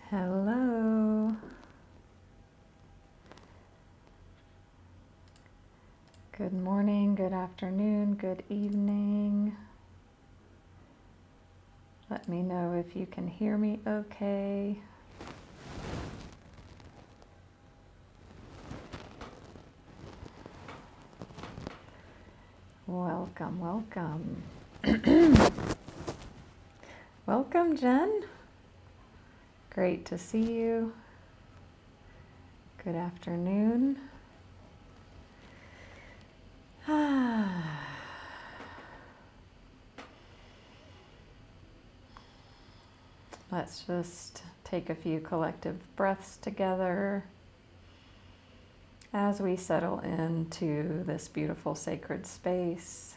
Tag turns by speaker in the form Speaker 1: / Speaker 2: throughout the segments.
Speaker 1: Hello. Good morning, good afternoon, good evening. Let me know if you can hear me okay. Welcome, welcome. Welcome, Jen. Great to see you. Good afternoon. Let's just take a few collective breaths together as we settle into this beautiful sacred space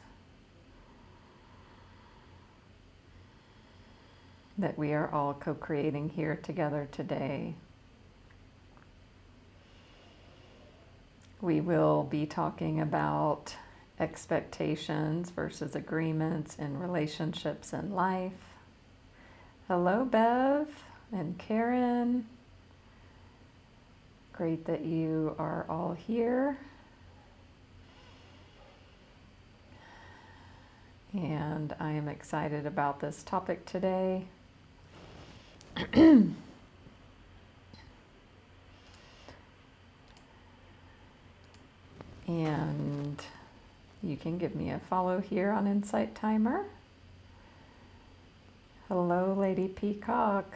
Speaker 1: that we are all co-creating here together today. We will be talking about expectations versus agreements in relationships and life. Hello, Bev and Karen. Great that you are all here. And I am excited about this topic today. And you can give me a follow here on Insight Timer. Hello, Lady Peacock.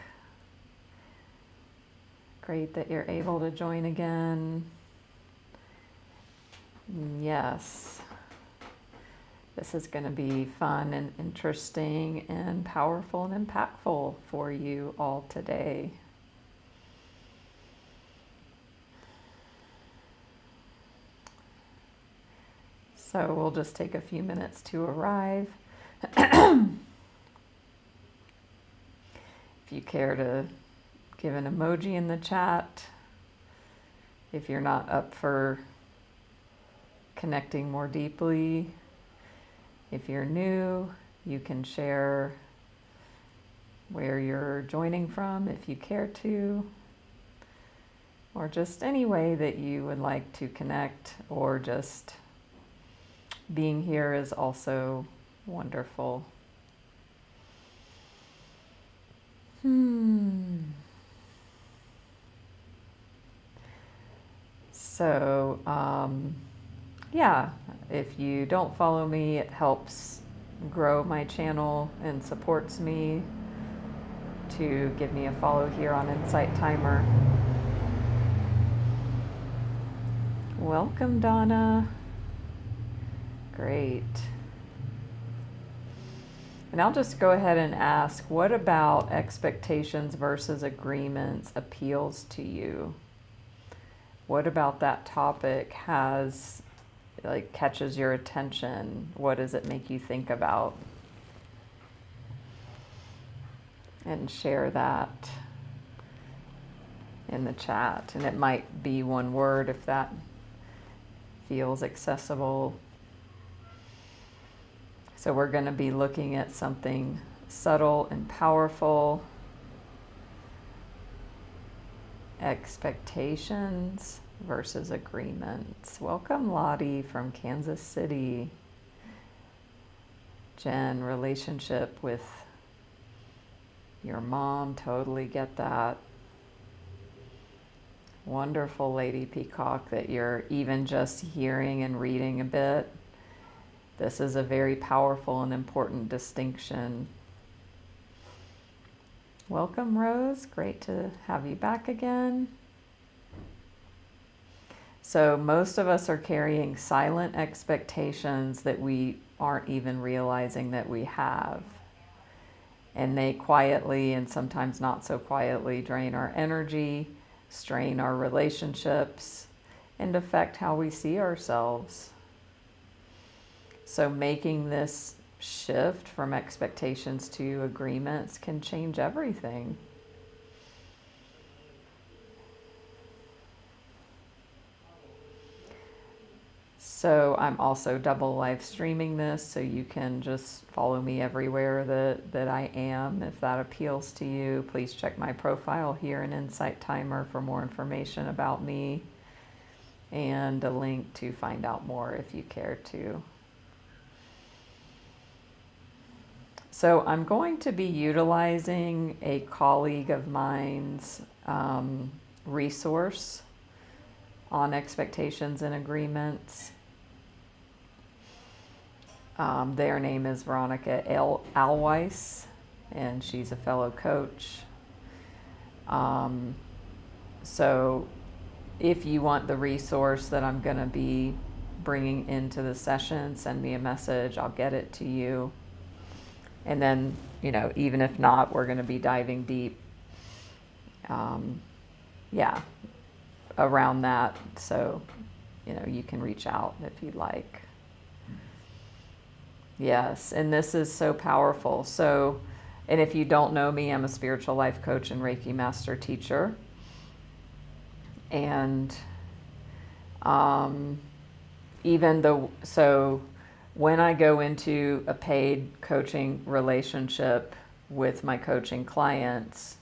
Speaker 1: Great that you're able to join again. Yes. This is going to be fun and interesting and powerful and impactful for you all today. So we'll just take a few minutes to arrive. If you care to give an emoji in the chat, if you're not up for connecting more deeply, if you're new, you can share where you're joining from if you care to, or just any way that you would like to connect, or just being here is also wonderful. So, yeah, if you don't follow me, it helps grow my channel and supports me to give me a follow here on Insight Timer. Welcome, Donna. Great. And I'll just go ahead and ask, what about expectations versus agreements appeals to you? What about that topic catches your attention? What does it make you think about? And share that in the chat. And it might be one word if that feels accessible. So we're going to be looking at something subtle and powerful. Expectations versus agreements. Welcome, Lottie from Kansas City. Jen, relationship with your mom, totally get that. Wonderful, Lady Peacock, that you're even just hearing and reading a bit. This is a very powerful and important distinction. Welcome, Rose. Great to have you back again. So most of us are carrying silent expectations that we aren't even realizing that we have. And they quietly, and sometimes not so quietly, drain our energy, strain our relationships, and affect how we see ourselves. So making this shift from expectations to agreements can change everything. So I'm also double live streaming this, so you can just follow me everywhere that I am. If that appeals to you, please check my profile here in Insight Timer for more information about me and a link to find out more if you care to. So I'm going to be utilizing a colleague of mine's resource on expectations and agreements. Their name is Veronica Alweiss, and she's a fellow coach. So if you want the resource that I'm going to be bringing into the session, send me a message. I'll get it to you. And then, even if not, we're going to be diving deep, around that. So, you can reach out if you'd like. Yes, and this is so powerful. So, and if you don't know me, I'm a spiritual life coach and Reiki master teacher. And so when I go into a paid coaching relationship with my coaching clients,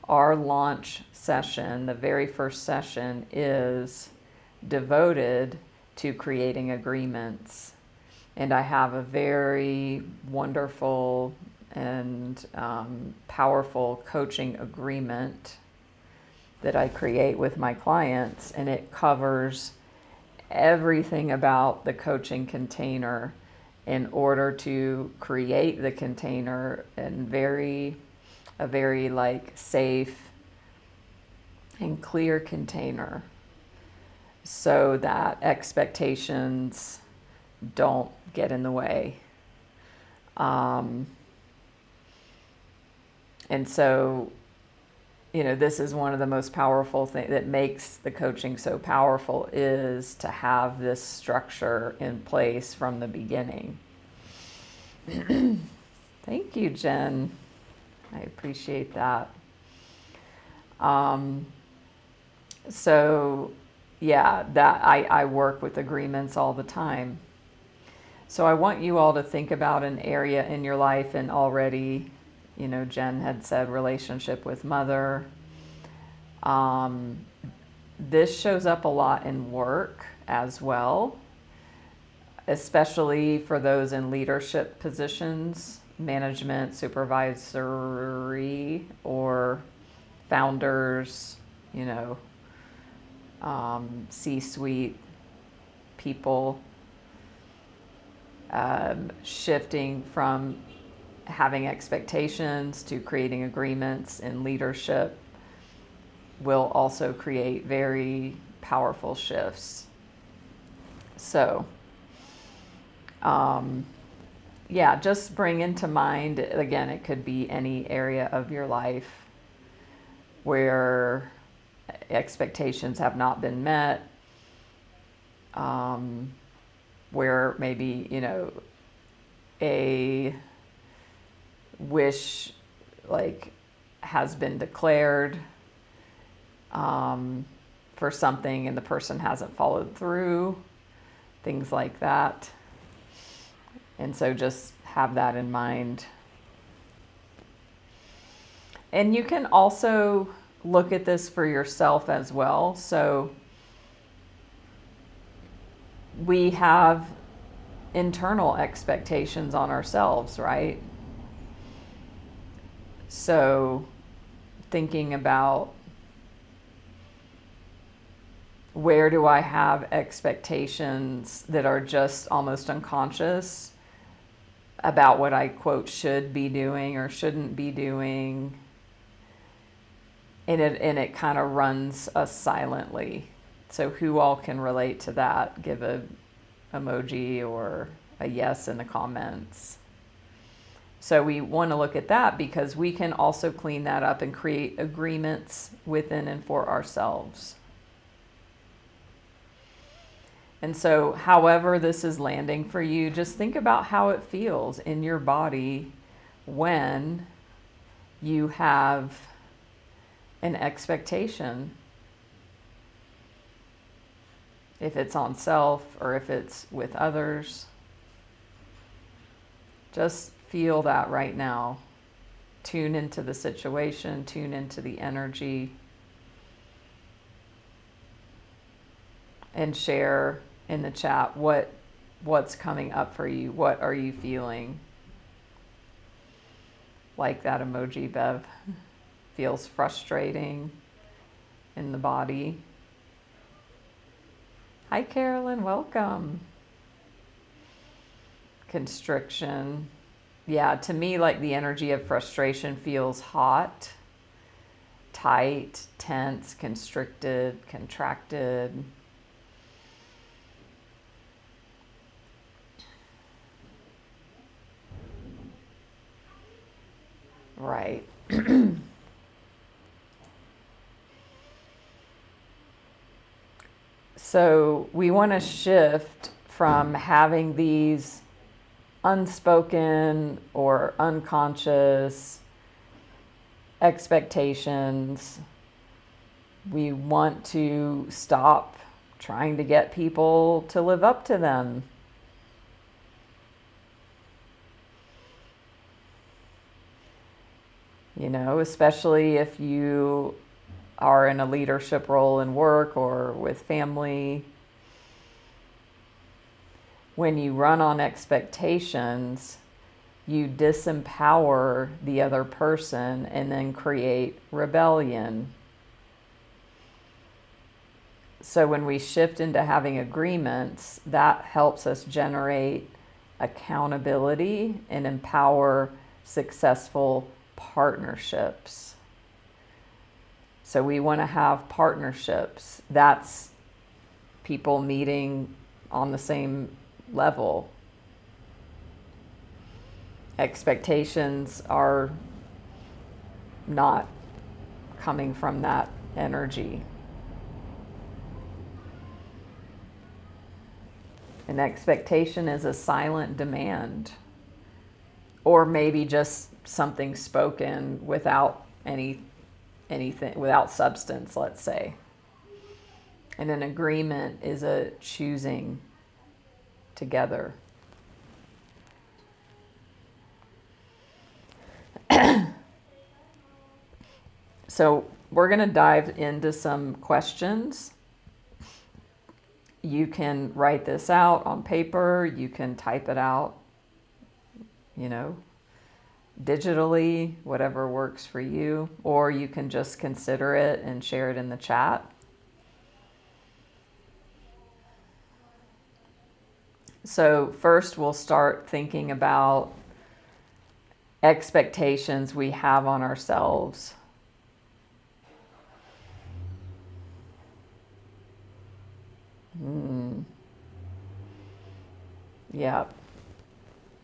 Speaker 1: our launch session, the very first session, is devoted to creating agreements. And I have a very wonderful and powerful coaching agreement that I create with my clients, and it covers everything about the coaching container in order to create the container in a very safe and clear container, so that expectations don't get in the way. And so, this is one of the most powerful things that makes the coaching so powerful, is to have this structure in place from the beginning. Thank you, Jen. I appreciate that. So yeah, that I work with agreements all the time. So I want you all to think about an area in your life, and already, Jen had said relationship with mother. This shows up a lot in work as well, especially for those in leadership positions, management, supervisory, or founders, C-suite people. Shifting from having expectations to creating agreements in leadership will also create very powerful shifts. So, just bring into mind, again, it could be any area of your life where expectations have not been met, where maybe, a wish has been declared for something and the person hasn't followed through, things like that. And so just have that in mind. And you can also look at this for yourself as well. So we have internal expectations on ourselves, right? So thinking about, where do I have expectations that are just almost unconscious about what I, quote, should be doing or shouldn't be doing? And it kind of runs us silently. So who all can relate to that? Give a emoji or a yes in the comments. So we want to look at that, because we can also clean that up and create agreements within and for ourselves. And so however this is landing for you, just think about how it feels in your body when you have an expectation. if it's on self or if it's with others. Just feel that right now. Tune into the situation, tune into the energy, and share in the chat what's coming up for you. What are you feeling? Like that emoji, Bev. Feels frustrating in the body. Hi, Carolyn. Welcome. Constriction. Yeah, to me, like the energy of frustration feels hot, tight, tense, constricted, contracted. Right. So we want to shift from having these unspoken or unconscious expectations. We want to stop trying to get people to live up to them. You know, especially if you are in a leadership role in work or with family. When you run on expectations, you disempower the other person and then create rebellion. So when we shift into having agreements, that helps us generate accountability and empower successful partnerships. So we want to have partnerships. That's people meeting on the same level. Expectations are not coming from that energy. An expectation is a silent demand, or maybe just something spoken without anything, without substance, let's say. And an agreement is a choosing together. So we're going to dive into some questions. You can write this out on paper, you can type it out, digitally, whatever works for you, or you can just consider it and share it in the chat. So first we'll start thinking about expectations we have on ourselves. Yep.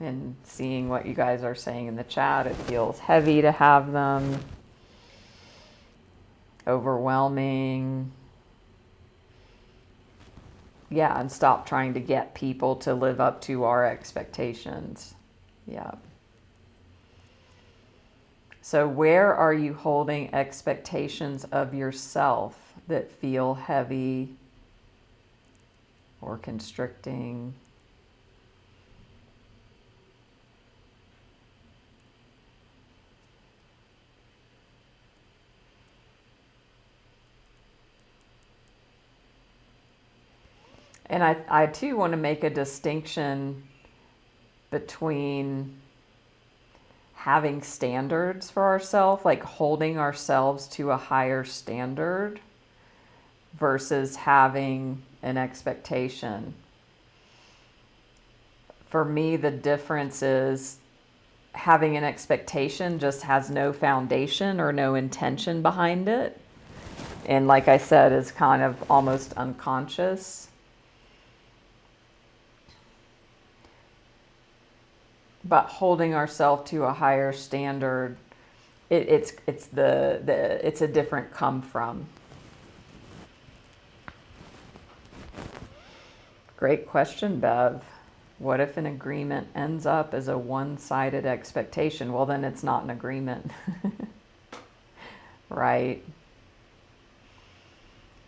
Speaker 1: And seeing what you guys are saying in the chat, it feels heavy to have them, overwhelming. Yeah, and stop trying to get people to live up to our expectations. Yeah. So where are you holding expectations of yourself that feel heavy or constricting? And I too want to make a distinction between having standards for ourselves, like holding ourselves to a higher standard, versus having an expectation. For me, the difference is having an expectation just has no foundation or no intention behind it. And like I said, is kind of almost unconscious. But holding ourselves to a higher standard, it's a different come from. Great question, Bev. What if an agreement ends up as a one-sided expectation? Well, then it's not an agreement. Right?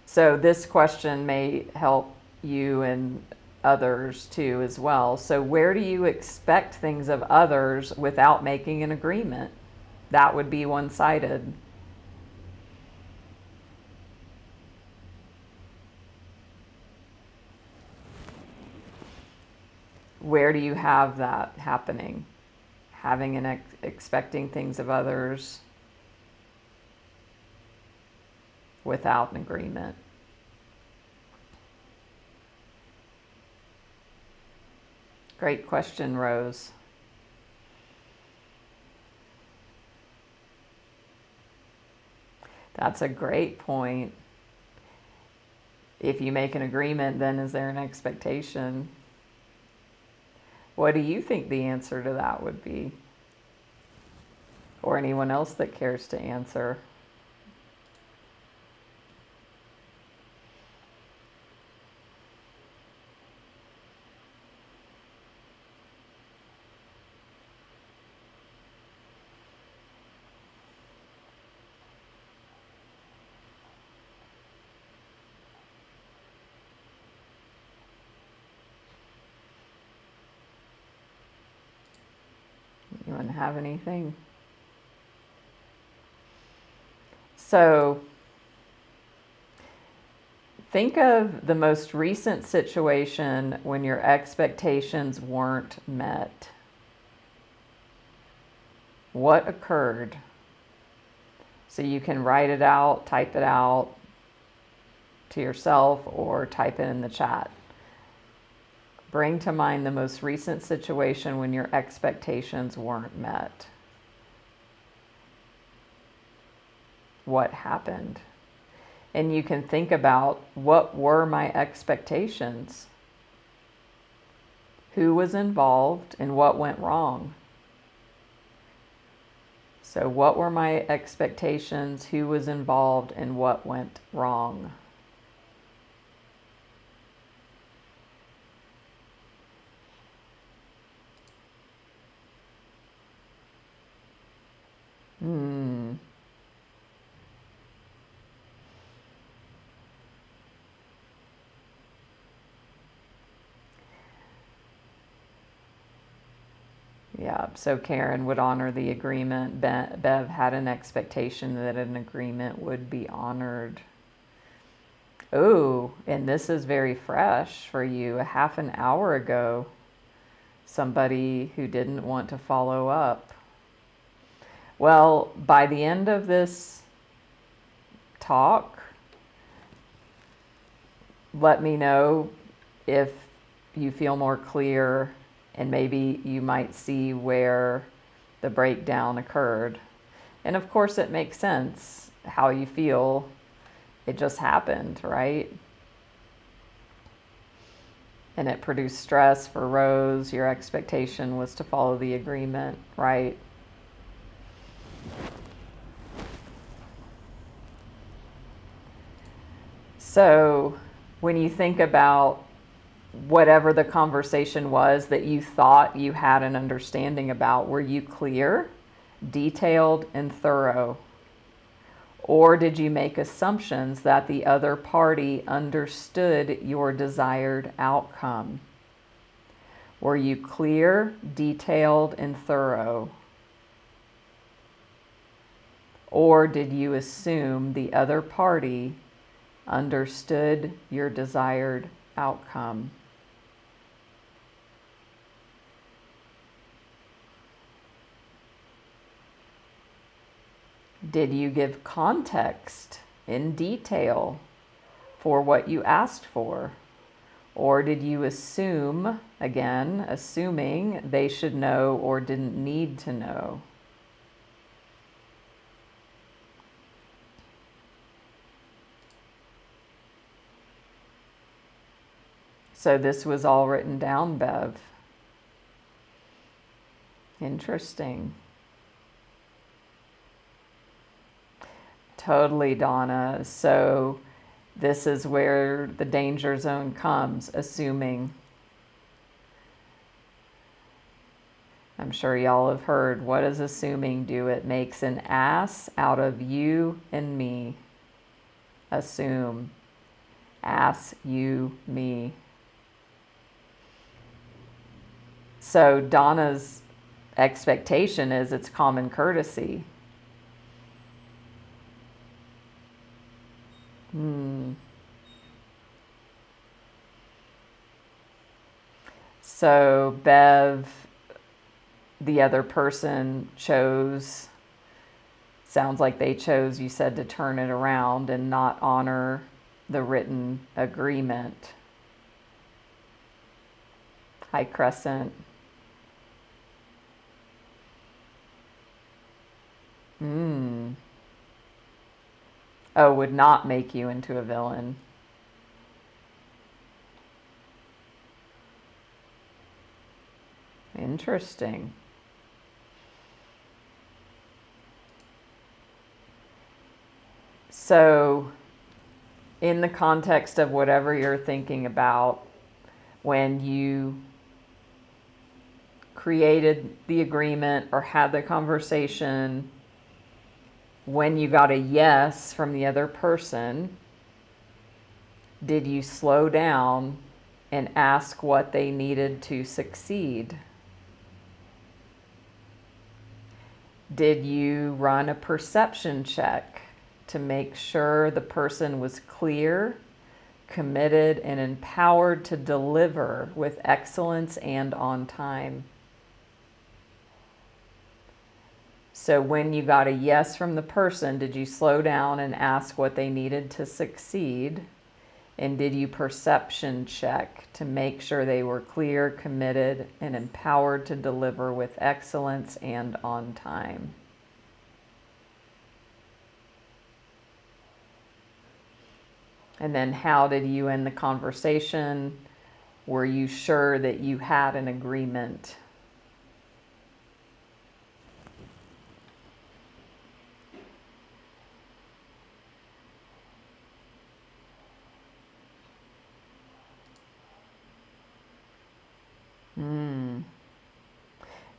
Speaker 1: So this question may help you and others too as well. So where do you expect things of others without making an agreement? That would be one-sided. Where do you have that happening? Having an expecting things of others without an agreement. Great question, Rose. That's a great point. If you make an agreement, then is there an expectation? What do you think the answer to that would be? Or anyone else that cares to answer? Anyone have anything? So think of the most recent situation when your expectations weren't met. What occurred? So you can write it out, type it out to yourself, or type it in the chat. Bring to mind the most recent situation when your expectations weren't met. What happened? And you can think about, what were my expectations? Who was involved and what went wrong? So what were my expectations? Who was involved and what went wrong? Yeah, so Karen would honor the agreement. Bev had an expectation that an agreement would be honored. Oh, and this is very fresh for you. A half an hour ago, somebody who didn't want to follow up. Well, by the end of this talk, let me know if you feel more clear, and maybe you might see where the breakdown occurred. And of course it makes sense how you feel. It just happened, right? And it produced stress for Rose. Your expectation was to follow the agreement, right? So when you think about whatever the conversation was that you thought you had an understanding about, were you clear, detailed, and thorough? Or did you make assumptions that the other party understood your desired outcome? Were you clear, detailed, and thorough? Or did you assume the other party understood your desired outcome? Did you give context in detail for what you asked for? Or did you assume, again, assuming they should know or didn't need to know? So this was all written down, Bev. Interesting. Totally, Donna. So this is where the danger zone comes, assuming. I'm sure y'all have heard, what does assuming do? It makes an ass out of you and me. Assume. Ass, you, me. So Donna's expectation is it's common courtesy. So Bev, the other person, sounds like they chose, you said, to turn it around and not honor the written agreement. Hi, Crescent. Oh, would not make you into a villain. Interesting. So, in the context of whatever you're thinking about, when you created the agreement or had the conversation, when you got a yes from the other person, did you slow down and ask what they needed to succeed? Did you run a perception check to make sure the person was clear, committed, and empowered to deliver with excellence and on time? So when you got a yes from the person, did you slow down and ask what they needed to succeed? And did you perception check to make sure they were clear, committed, and empowered to deliver with excellence and on time? And then how did you end the conversation? Were you sure that you had an agreement?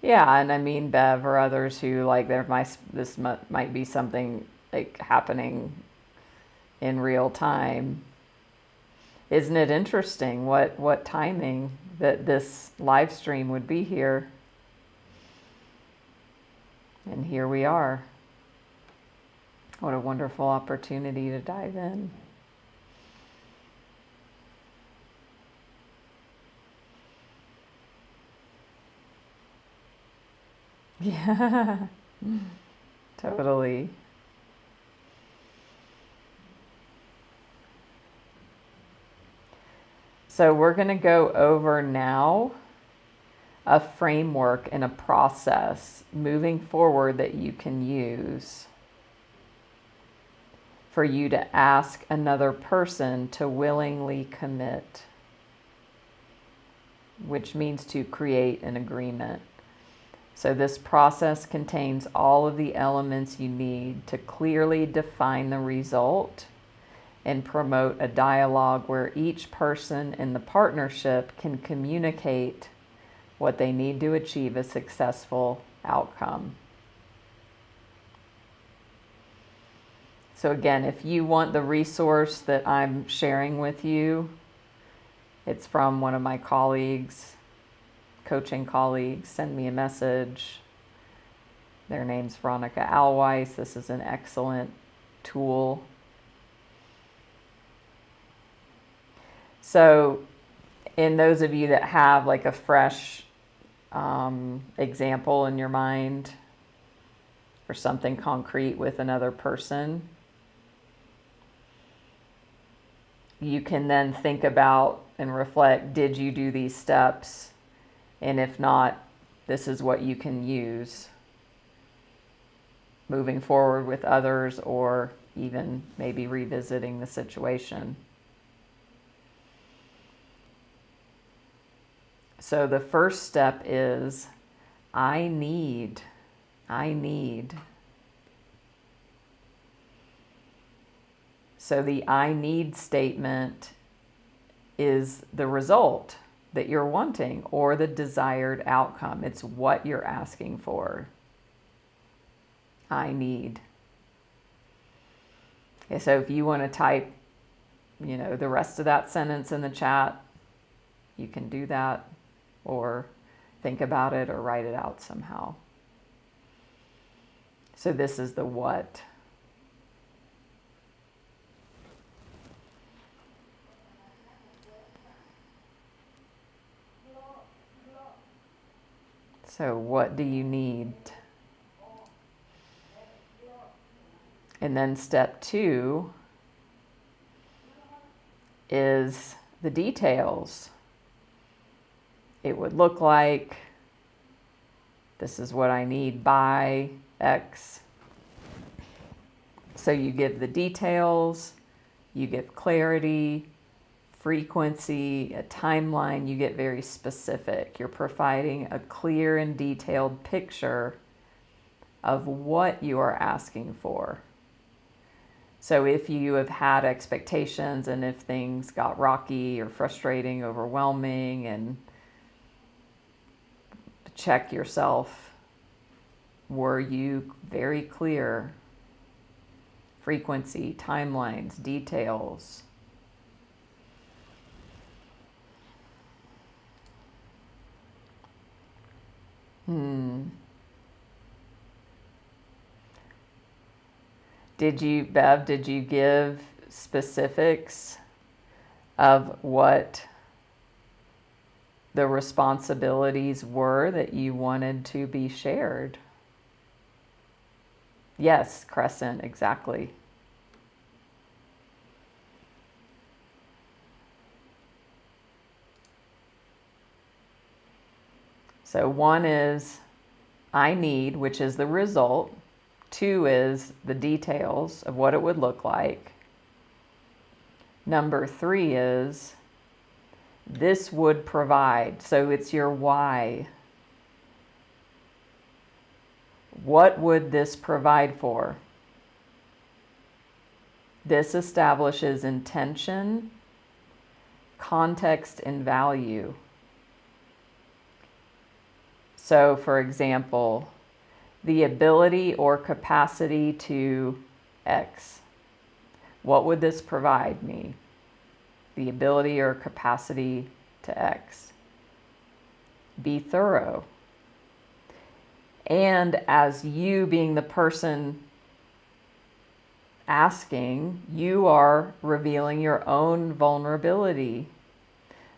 Speaker 1: Yeah, and I mean, Bev or others who like this might be something like happening in real time. Isn't it interesting what timing that this live stream would be here? And here we are. What a wonderful opportunity to dive in. Yeah, totally. So we're going to go over now a framework and a process moving forward that you can use for you to ask another person to willingly commit, which means to create an agreement. So this process contains all of the elements you need to clearly define the result and promote a dialogue where each person in the partnership can communicate what they need to achieve a successful outcome. So again, if you want the resource that I'm sharing with you, it's from one of my colleagues, coaching colleagues. Send me a message. Their name's Veronica Alweiss. This is an excellent tool. So in those of you that have like a fresh example in your mind or something concrete with another person, you can then think about and reflect, did you do these steps? And if not, this is what you can use moving forward with others, or even maybe revisiting the situation. So the first step is, I need. So the I need statement is the result that you're wanting or the desired outcome. It's what you're asking for. I need. Okay, so if you want to type the rest of that sentence in the chat, you can do that or think about it or write it out somehow. So this is the what. So what do you need? And then step 2 is the details. It would look like, this is what I need by X. So you give the details, you give clarity, frequency, a timeline, you get very specific. You're providing a clear and detailed picture of what you are asking for. So if you have had expectations and if things got rocky or frustrating, overwhelming, and check yourself, were you very clear? Frequency, timelines, details. Bev, did you give specifics of what the responsibilities were that you wanted to be shared? Yes, Crescent, exactly. So 1 is I need, which is the result. 2 is the details of what it would look like. Number 3 is this would provide. So it's your why. What would this provide for? This establishes intention, context, and value. So, for example, the ability or capacity to X. What would this provide me? The ability or capacity to X. Be thorough. And as you being the person asking, you are revealing your own vulnerability.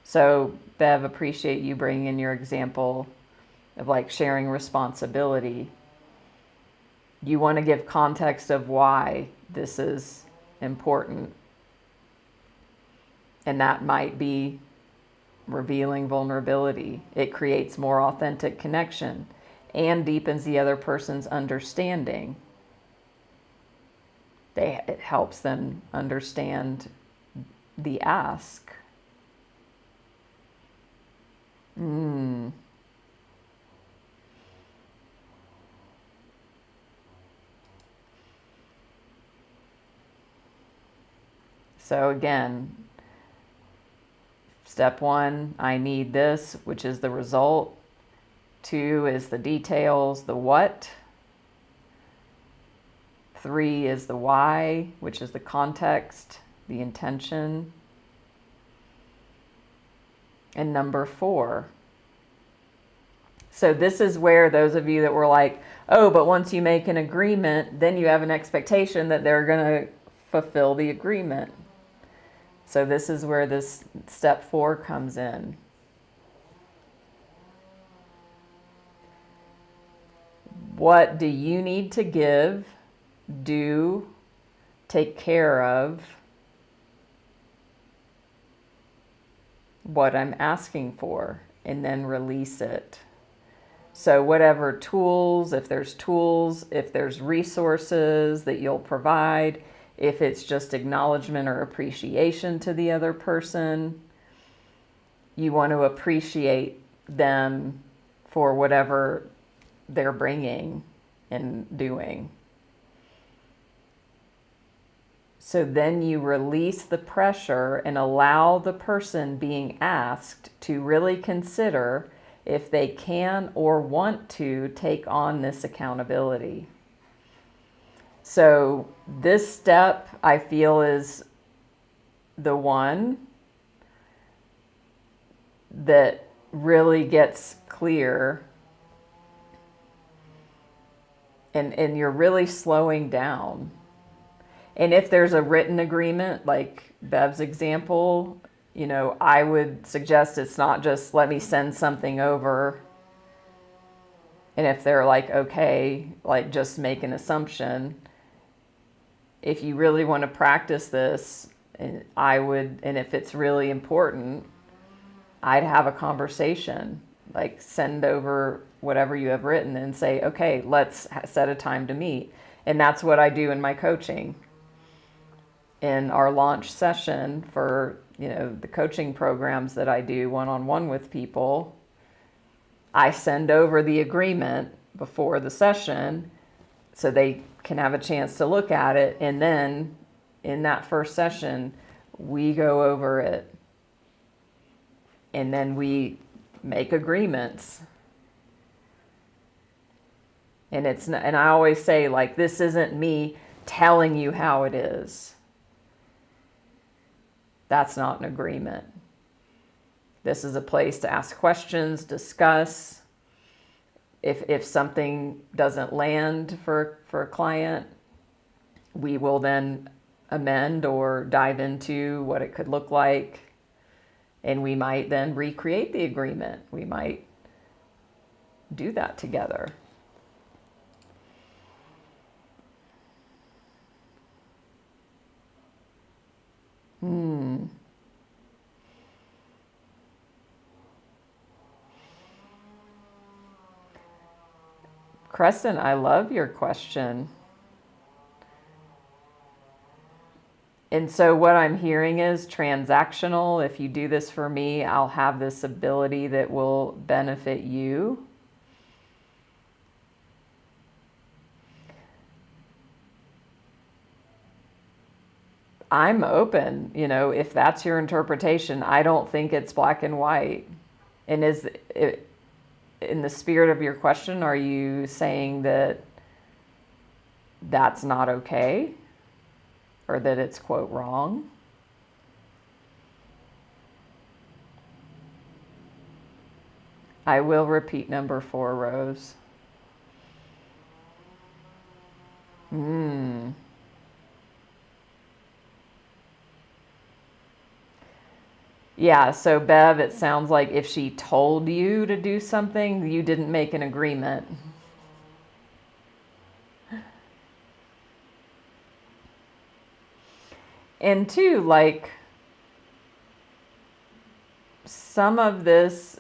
Speaker 1: So, Bev, appreciate you bringing in your example of like sharing responsibility. You want to give context of why this is important. And that might be revealing vulnerability. It creates more authentic connection and deepens the other person's understanding. It helps them understand the ask. So again, step 1, I need this, which is the result. 2 is the details, the what. 3 is the why, which is the context, the intention. And number 4. So this is where those of you that were like, oh, but once you make an agreement, then you have an expectation that they're going to fulfill the agreement. So this is where this step 4 comes in. What do you need to give, do, take care of what I'm asking for, and then release it? So whatever tools, if there's resources that you'll provide, if it's just acknowledgement or appreciation to the other person, you want to appreciate them for whatever they're bringing and doing. So then you release the pressure and allow the person being asked to really consider if they can or want to take on this accountability. So this step, I feel, is the one that really gets clear, and you're really slowing down. And if there's a written agreement, like Bev's example, I would suggest it's not just let me send something over. And if they're like, okay, like just make an assumption. If you really want to practice this, and if it's really important, I'd have a conversation, like send over whatever you have written and say, okay, let's set a time to meet. And that's what I do in my coaching. In our launch session for, the coaching programs that I do one-on-one with people, I send over the agreement before the session so they can have a chance to look at it. And then in that first session, we go over it. And then we make agreements. And I always say, like, this isn't me telling you how it is. That's not an agreement. This is a place to ask questions, discuss. If something doesn't land for a client, we will then amend or dive into what it could look like. And we might then recreate the agreement. We might do that together. Crescent, I love your question. And so what I'm hearing is transactional. If you do this for me, I'll have this ability that will benefit you. I'm open, if that's your interpretation. I don't think it's black and white. And is it, in the spirit of your question, are you saying that that's not okay? Or that it's, quote, wrong? I will repeat number 4, Rose. Yeah, so Bev, it sounds like if she told you to do something, you didn't make an agreement. And two, like, some of this,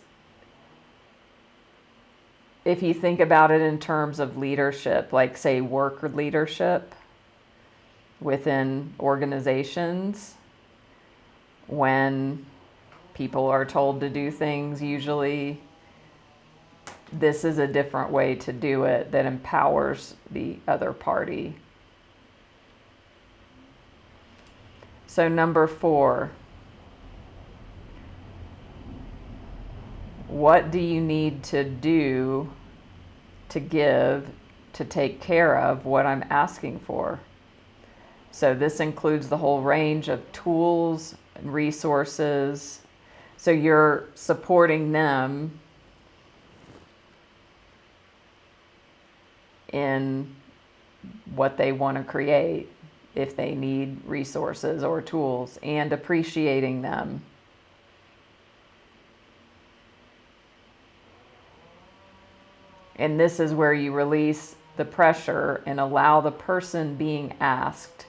Speaker 1: if you think about it in terms of leadership, like say work leadership within organizations, when people are told to do things, usually this is a different way to do it that empowers the other party. So number 4, what do you need to do to give, to take care of what I'm asking for? So this includes the whole range of tools and resources. So you're supporting them in what they want to create, if they need resources or tools, and appreciating them. And this is where you release the pressure and allow the person being asked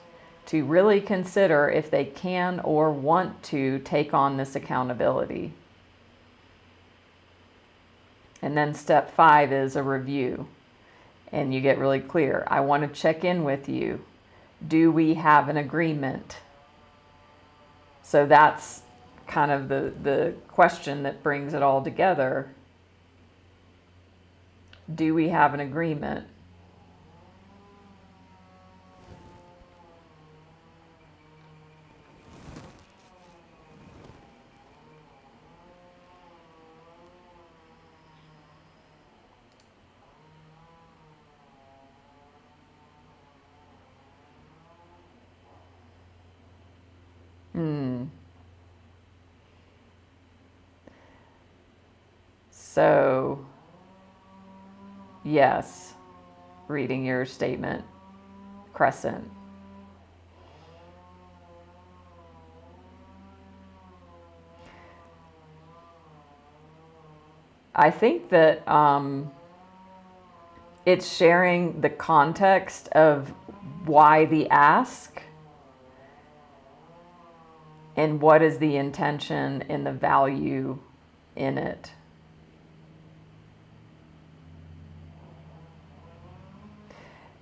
Speaker 1: to really consider if they can or want to take on this accountability. And then step 5 is a review. And you get really clear. I want to check in with you. Do we have an agreement? So that's kind of the question that brings it all together. Do we have an agreement? So, yes, reading your statement, Crescent. I think that it's sharing the context of why the ask and what is the intention and the value in it.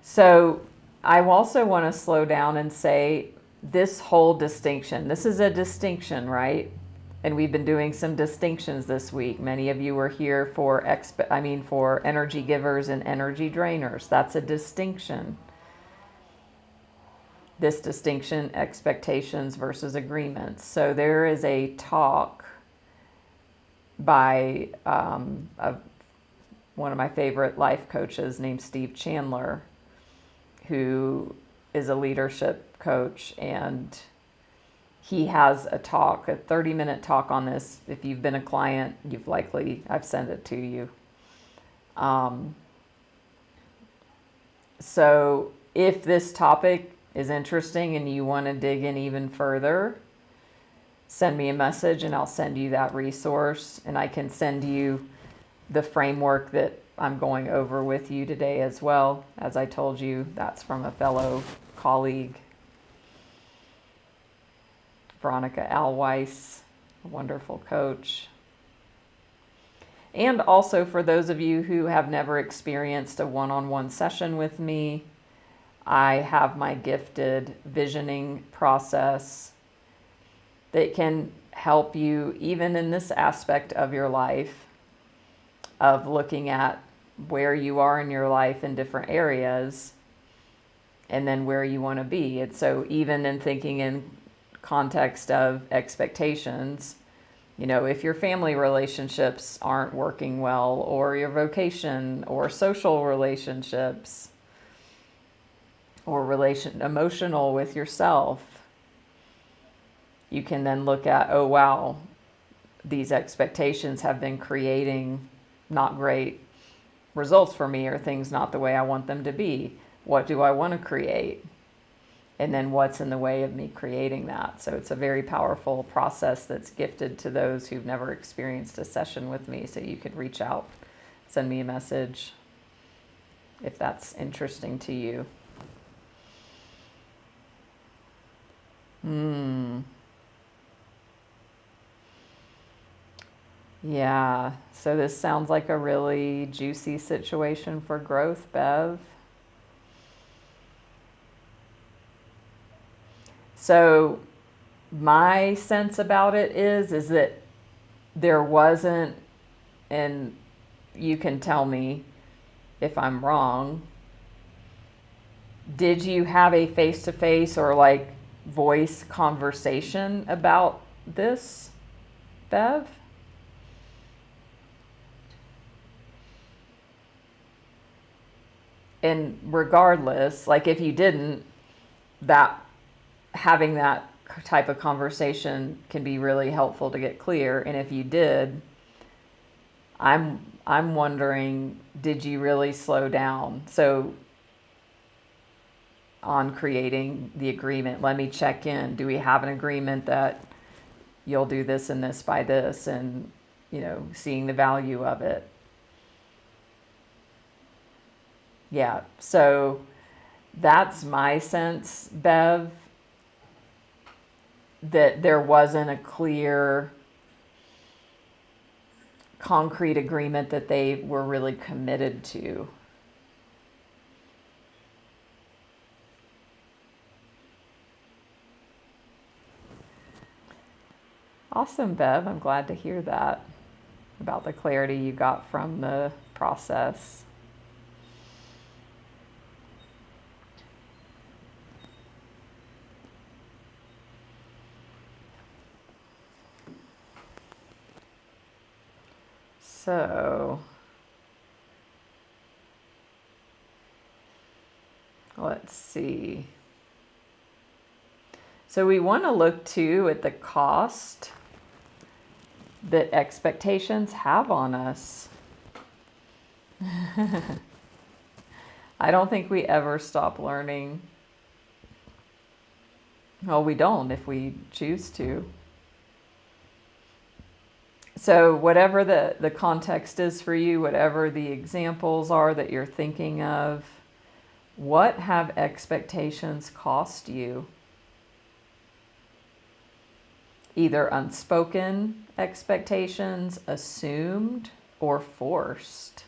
Speaker 1: So I also want to slow down and say this whole distinction, this is a distinction, right? And we've been doing some distinctions this week. Many of you were here for for energy givers and energy drainers. That's a distinction. This distinction, expectations versus agreements. So there is a talk by one of my favorite life coaches named Steve Chandler, who is a leadership coach, and he has a talk, a 30-minute talk on this. If you've been a client, I've sent it to you. So if this topic is interesting and you want to dig in even further, send me a message and I'll send you that resource, and I can send you the framework that I'm going over with you today as well. As I told you, that's from a fellow colleague, Veronica Alweiss, a wonderful coach. And also for those of you who have never experienced a one-on-one session with me, I have my gifted visioning process that can help you even in this aspect of your life of looking at where you are in your life in different areas and then where you want to be. And so even in thinking in context of expectations, if your family relationships aren't working well, or your vocation or social relationships, or emotional with yourself, you can then look at, oh wow, these expectations have been creating not great results for me, or things not the way I want them to be. What do I want to create? And then what's in the way of me creating that? So it's a very powerful process that's gifted to those who've never experienced a session with me. So you could reach out, send me a message if that's interesting to you. Yeah, so this sounds like a really juicy situation for growth, Bev. So my sense about it is that there wasn't, and you can tell me if I'm wrong, did you have a face-to-face or voice conversation about this, Bev? And regardless, if you didn't, having that type of conversation can be really helpful to get clear. And if you did, I'm wondering, did you really slow down? So on creating the agreement, let me check in. Do we have an agreement that you'll do this and this by this, and seeing the value of it? Yeah, so that's my sense, Bev, that there wasn't a clear, concrete agreement that they were really committed to. Awesome, Bev. I'm glad to hear that about the clarity you got from the process. So let's see. So we want to look too at the cost that expectations have on us. I don't think we ever stop learning. Well, we don't if we choose to. So whatever the context is for you, whatever the examples are that you're thinking of, what have expectations cost you? Either unspoken expectations, assumed, or forced.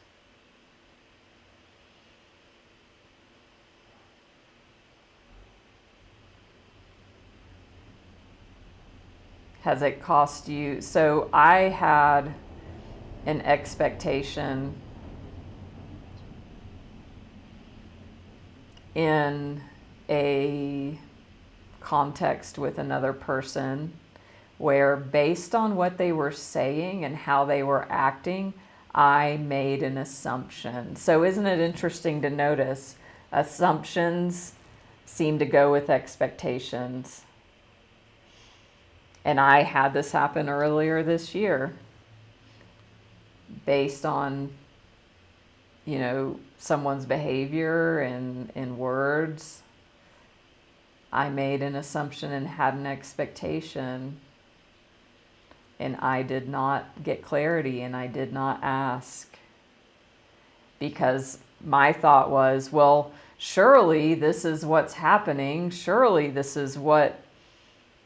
Speaker 1: Has it cost you? So I had an expectation in a context with another person where, based on what they were saying and how they were acting, I made an assumption. So isn't it interesting to notice assumptions seem to go with expectations? And I had this happen earlier this year based on, someone's behavior and words. I made an assumption and had an expectation, and I did not get clarity and I did not ask, because my thought was, well, surely this is what's happening. Surely this is what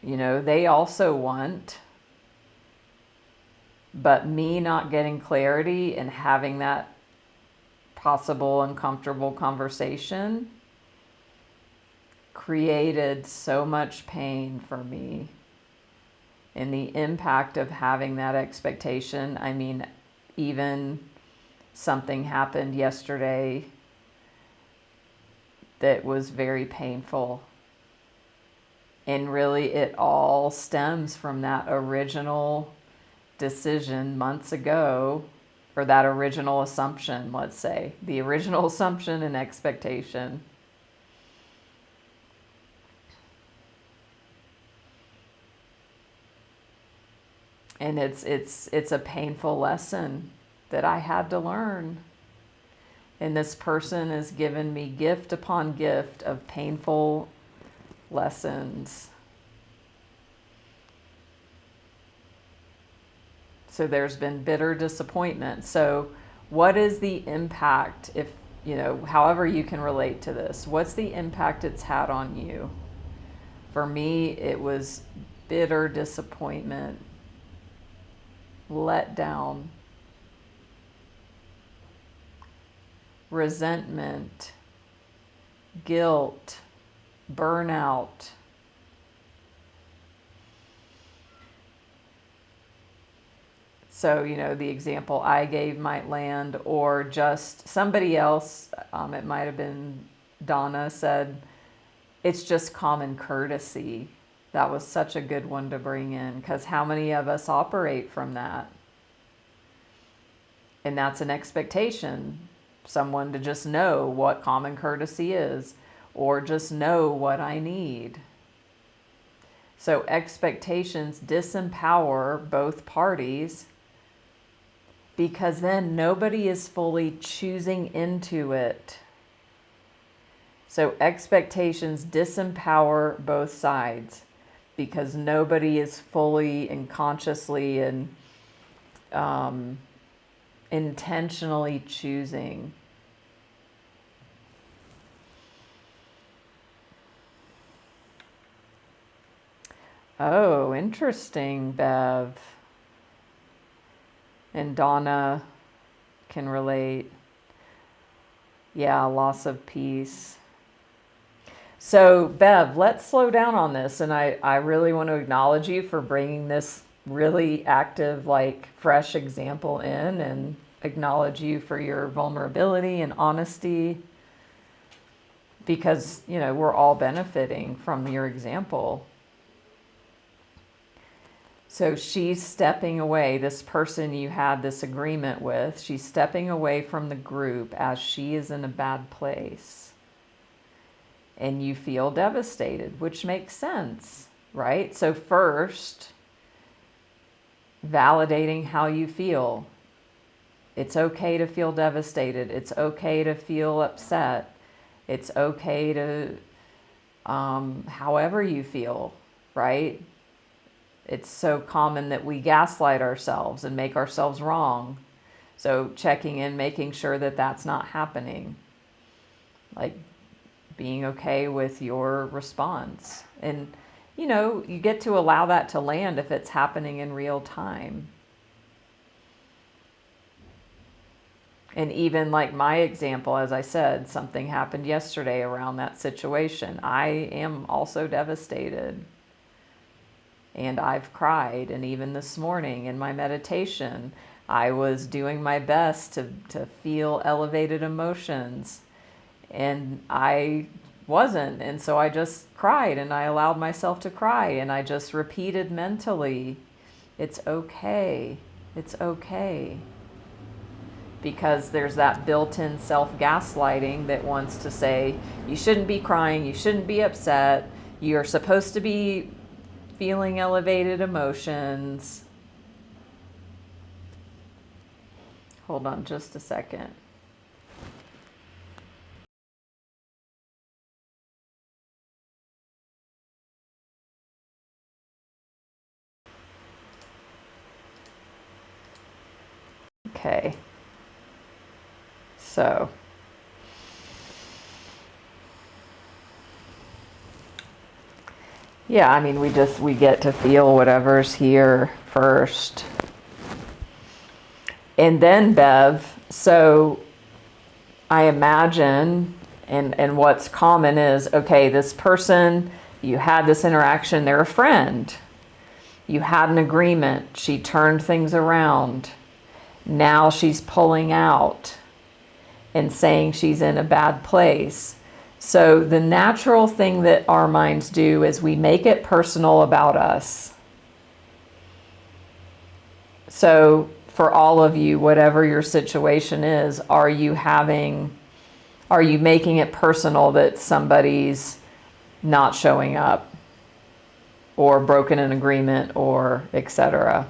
Speaker 1: they also want. But me not getting clarity and having that possible uncomfortable conversation created so much pain for me. And the impact of having that expectation, even something happened yesterday that was very painful. And really, it all stems from that original decision months ago, or that original assumption, let's say. The original assumption and expectation. And it's a painful lesson that I had to learn. And this person has given me gift upon gift of painful lessons. So there's been bitter disappointment. So what is the impact, if, however you can relate to this, what's the impact it's had on you? For me, it was bitter disappointment, let down, resentment, guilt, burnout. So, the example I gave might land, or just somebody else, it might have been Donna, said, it's just common courtesy. That was such a good one to bring in, because how many of us operate from that? And that's an expectation, someone to just know what common courtesy is, or just know what I need. So expectations disempower both parties, because then nobody is fully choosing into it. So expectations disempower both sides, because nobody is fully and consciously and intentionally choosing. Oh, interesting, Bev. And Donna can relate. Yeah, loss of peace. So, Bev, let's slow down on this. And I really want to acknowledge you for bringing this really active, fresh example in, and acknowledge you for your vulnerability and honesty, because, we're all benefiting from your example. So she's stepping away, this person you had this agreement with, she's stepping away from the group as she is in a bad place. And you feel devastated, which makes sense, right? So first, validating how you feel. It's okay to feel devastated. It's okay to feel upset. It's okay to, however you feel, right? It's so common that we gaslight ourselves and make ourselves wrong. So checking in, making sure that that's not happening. Like being okay with your response. And, you get to allow that to land if it's happening in real time. And even like my example, as I said, something happened yesterday around that situation. I am also devastated. And I've cried. And even this morning in my meditation, I was doing my best to feel elevated emotions. And I wasn't. And so I just cried, and I allowed myself to cry. And I just repeated mentally, it's okay. It's okay. Because there's that built-in self-gaslighting that wants to say, you shouldn't be crying, you shouldn't be upset, you're supposed to be feeling elevated emotions. Hold on just a second. Okay. So, yeah, I mean, we get to feel whatever's here first. And then, Bev, so I imagine, and what's common is, okay, this person, you had this interaction, they're a friend. You had an agreement. She turned things around. Now she's pulling out and saying she's in a bad place. So the natural thing that our minds do is we make it personal about us. So for all of you, whatever your situation is, are you making it personal that somebody's not showing up or broken an agreement or etc.?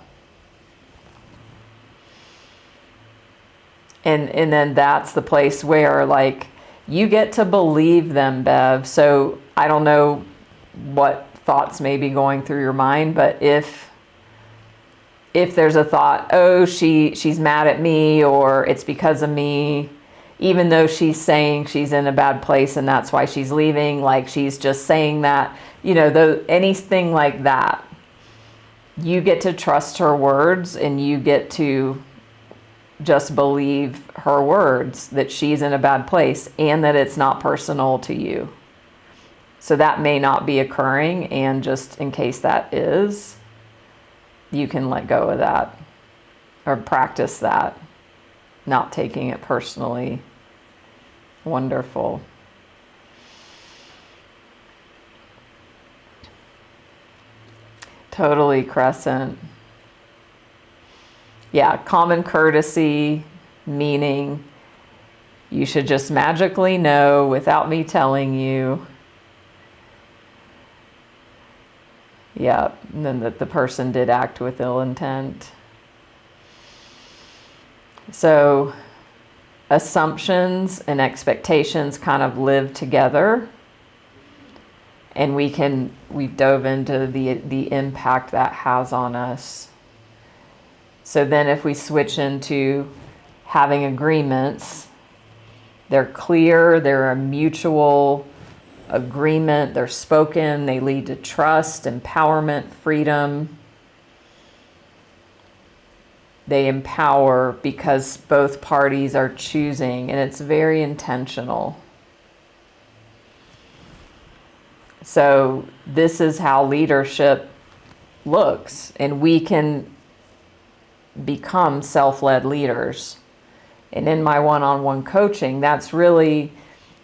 Speaker 1: And then that's the place where, like, you get to believe them, Bev. So I don't know what thoughts may be going through your mind, but if there's a thought, oh, she's mad at me, or it's because of me, even though she's saying she's in a bad place and that's why she's leaving, like she's just saying that, anything like that, you get to trust her words, and you get to just believe her words that she's in a bad place and that it's not personal to you. So that may not be occurring, and just in case that is, you can let go of that or practice that, not taking it personally. Wonderful. Totally, Crescent. Yeah, common courtesy, meaning you should just magically know without me telling you. Yeah, and then that the person did act with ill intent. So assumptions and expectations kind of live together, and we've dove into the impact that has on us. So then if we switch into having agreements, they're clear, they're a mutual agreement, they're spoken, they lead to trust, empowerment, freedom. They empower because both parties are choosing, and it's very intentional. So this is how leadership looks, and we can become self-led leaders. And in my one-on-one coaching, that's really,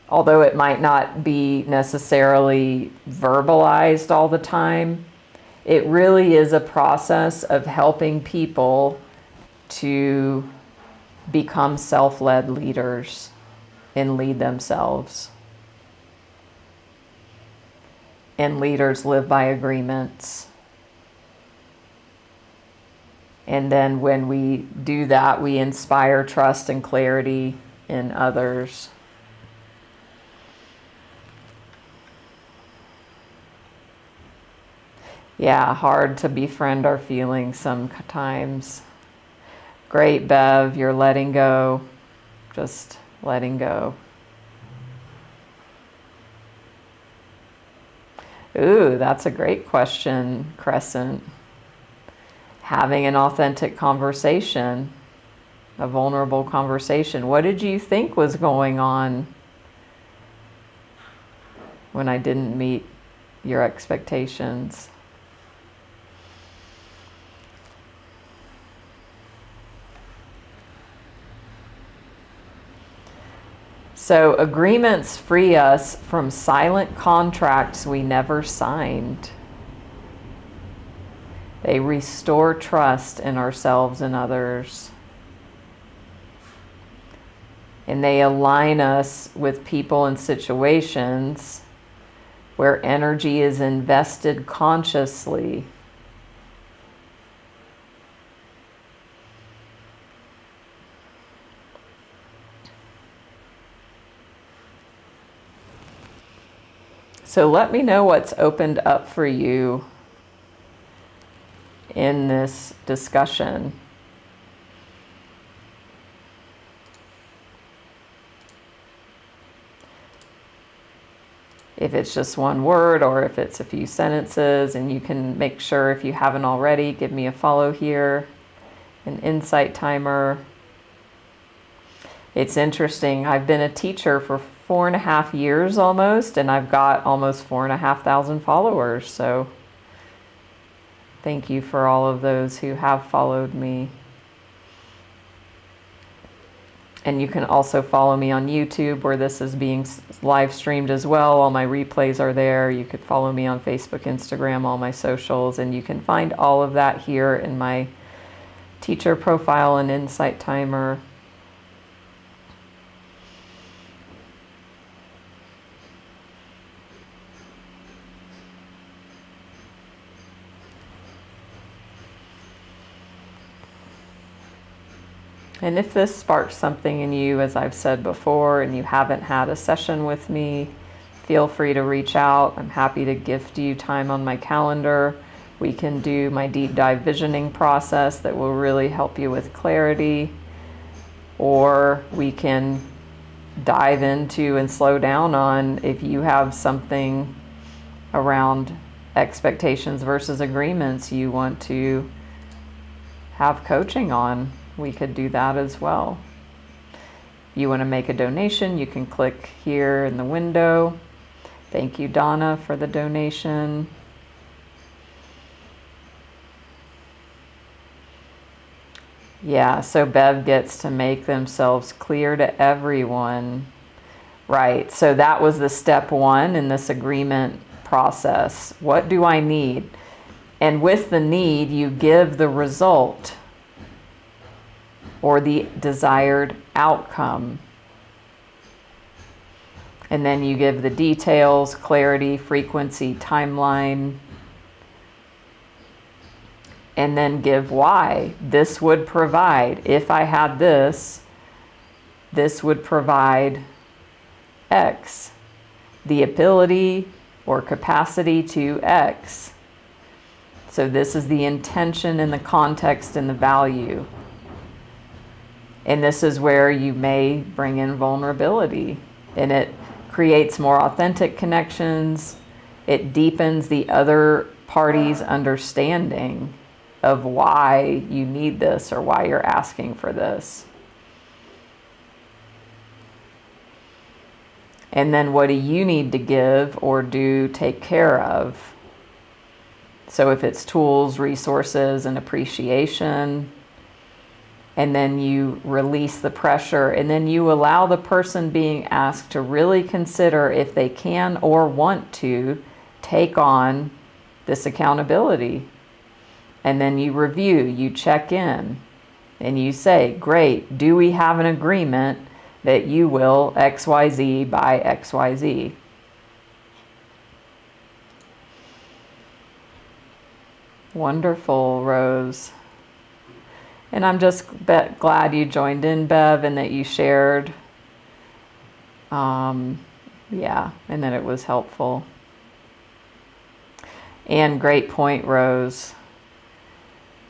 Speaker 1: although it might not be necessarily verbalized all the time, it really is a process of helping people to become self-led leaders and lead themselves. And leaders live by agreements. And then when we do that, we inspire trust and clarity in others. Yeah, hard to befriend our feelings sometimes. Great, Bev, you're letting go. Just letting go. Ooh, that's a great question, Crescent. Having an authentic conversation, a vulnerable conversation. What did you think was going on when I didn't meet your expectations? So agreements free us from silent contracts we never signed. They restore trust in ourselves and others. And they align us with people and situations where energy is invested consciously. So let me know what's opened up for you in this discussion. If it's just one word or if it's a few sentences, and you can make sure, if you haven't already, give me a follow here, an insight timer. It's interesting. I've been a teacher for 4.5 years almost, and I've got almost 4,500 followers. So thank you for all of those who have followed me. And you can also follow me on YouTube, where this is being live streamed as well. All my replays are there. You could follow me on Facebook, Instagram, all my socials, and you can find all of that here in my teacher profile and insight timer. And if this sparks something in you, as I've said before, and you haven't had a session with me, feel free to reach out. I'm happy to gift you time on my calendar. We can do my deep dive visioning process that will really help you with clarity. Or we can dive into and slow down on, if you have something around expectations versus agreements you want to have coaching on. We could do that as well. If you want to make a donation, you can click here in the window. Thank you, Donna, for the donation. Yeah, so Bev gets to make themselves clear to everyone. Right, so that was the step one in this agreement process. What do I need? And with the need, you give the result, or the desired outcome. And then you give the details, clarity, frequency, timeline, and then give why. This would provide, if I had this, this would provide X. The ability or capacity to X. So this is the intention and the context and the value. And this is where you may bring in vulnerability, and it creates more authentic connections. It deepens the other party's understanding of why you need this or why you're asking for this. And then what do you need to give or do take care of? So if it's tools, resources, and appreciation, and then you release the pressure, and then you allow the person being asked to really consider if they can or want to take on this accountability. And then you review, you check in, and you say, great, do we have an agreement that you will XYZ by XYZ? Wonderful, Rose. And I'm just glad you joined in, Bev, and that you shared. Yeah, and that it was helpful. And great point, Rose.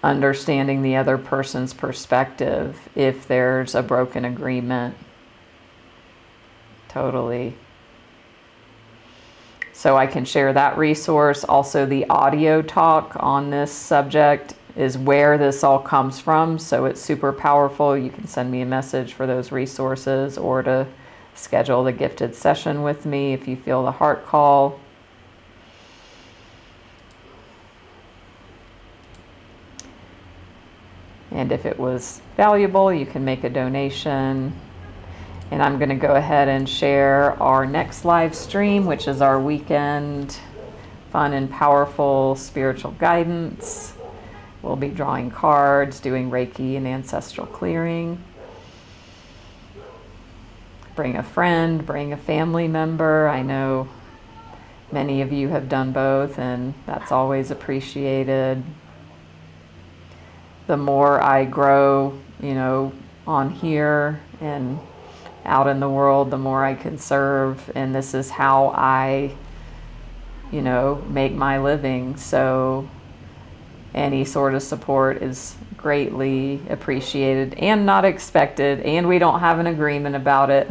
Speaker 1: Understanding the other person's perspective if there's a broken agreement. Totally. So I can share that resource. Also, the audio talk on this subject is where this all comes from. So it's super powerful. You can send me a message for those resources or to schedule the gifted session with me if you feel the heart call. And if it was valuable, you can make a donation. And I'm going to go ahead and share our next live stream, which is our weekend fun and powerful spiritual guidance. We'll be drawing cards, doing Reiki and ancestral clearing. Bring a friend, bring a family member. I know many of you have done both, and that's always appreciated. The more I grow, on here and out in the world, the more I can serve, and this is how I, make my living. So any sort of support is greatly appreciated and not expected, and we don't have an agreement about it.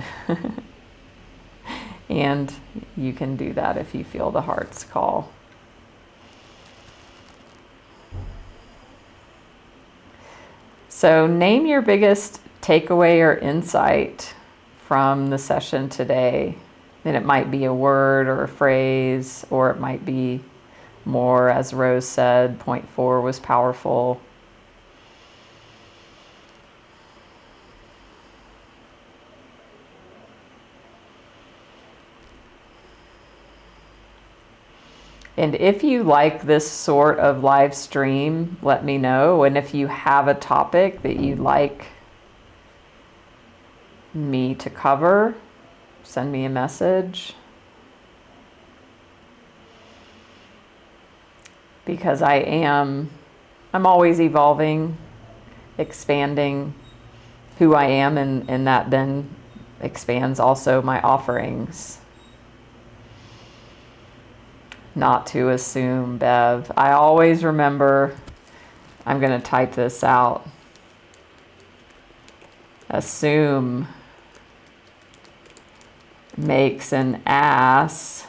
Speaker 1: And you can do that if you feel the heart's call. So name your biggest takeaway or insight from the session today. And it might be a word or a phrase, or it might be more, as Rose said, point 4 was powerful. And if you like this sort of live stream, let me know. And if you have a topic that you'd like me to cover, send me a message. Because I'm always evolving, expanding who I am, and that then expands also my offerings. Not to assume, Bev. I always remember, I'm going to type this out. Assume makes an ass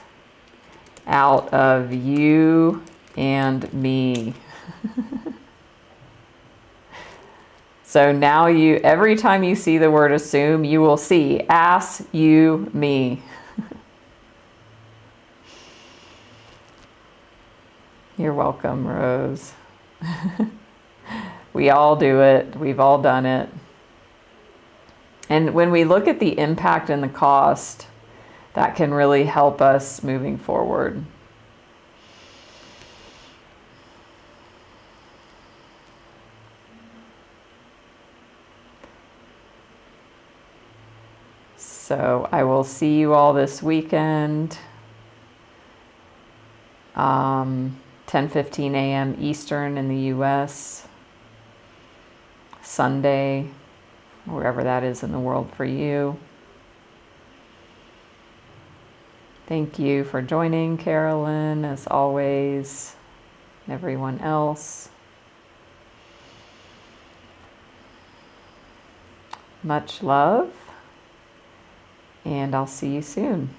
Speaker 1: out of you and me. So now every time you see the word assume, you will see ass, you, me. You're welcome, Rose. We all do it. We've all done it. And when we look at the impact and the cost, that can really help us moving forward. So I will see you all this weekend. 10:15 a.m. Eastern in the US. Sunday, wherever that is in the world for you. Thank you for joining, Carolyn, as always, everyone else. Much love, and I'll see you soon.